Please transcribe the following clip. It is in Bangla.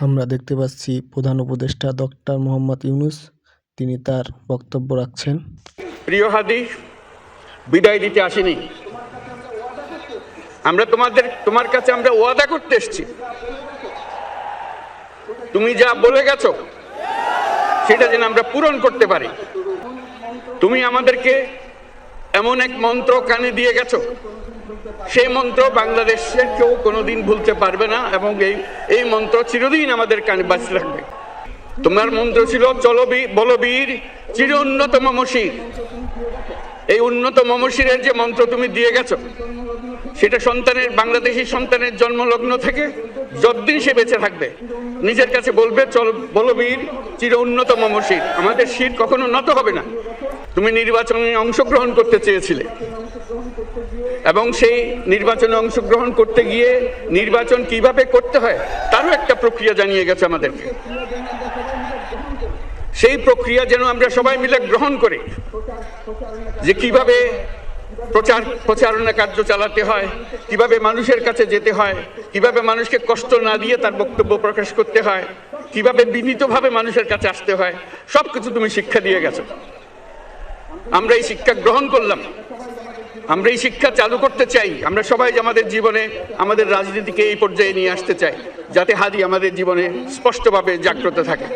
আমরা দেখতে পাচ্ছি প্রধান উপদেষ্টা ডক্টর মোহাম্মদ ইউনূস তিনি তার বক্তব্য রাখছেন। প্রিয় হাদি, বিদায় দিতে আসিনি, আমরা তোমার কাছে আমরা ওয়াদা করতে এসেছি। তুমি যা বলে গেছো সেটা যেন আমরা পূরণ করতে পারি। তুমি আমাদেরকে এমন এক মন্ত্র কানে দিয়ে গেছো, সেই মন্ত্র বাংলাদেশের কেউ কোনোদিন ভুলতে পারবে না এবং এই মন্ত্র চিরদিন আমাদের কানে বাঁচিয়ে রাখবে। তোমার মন্ত্র ছিল চলো বলবীর চির উন্নত মমশির। এই উন্নত মমশিরের যে মন্ত্র তুমি দিয়ে গেছো সেটা বাংলাদেশি সন্তানের জন্মলগ্ন থেকে যতদিন সে বেঁচে থাকবে নিজের কাছে বলবে চল বলবীর চির উন্নত মমশির, আমাদের শির কখনো নত হবে না। তুমি নির্বাচনে অংশগ্রহণ করতে চেয়েছিলে এবং সেই নির্বাচনে অংশগ্রহণ করতে গিয়ে নির্বাচন কিভাবে করতে হয় তারও একটা প্রক্রিয়া জানিয়ে গেছে আমাদেরকে। সেই প্রক্রিয়া যেন আমরা সবাই মিলে গ্রহণ করি, যে কিভাবে প্রচারণা কার্য চালাতে হয়, কিভাবে মানুষের কাছে যেতে হয়, কিভাবে মানুষকে কষ্ট না দিয়ে তার বক্তব্য প্রকাশ করতে হয়, কিভাবে বিনীতভাবে মানুষের কাছে আসতে হয়, সবকিছু তুমি শিক্ষা দিয়ে গেছো। আমরা এই শিক্ষা গ্রহণ করলাম, আমরা এই শিক্ষা চালু করতে চাই। আমরা সবাই আমাদের জীবনে আমাদের রাজনীতিকে এই পর্যায়ে নিয়ে আসতে চাই যাতে হাদি আমাদের জীবনে স্পষ্টভাবে জাগ্রত থাকে।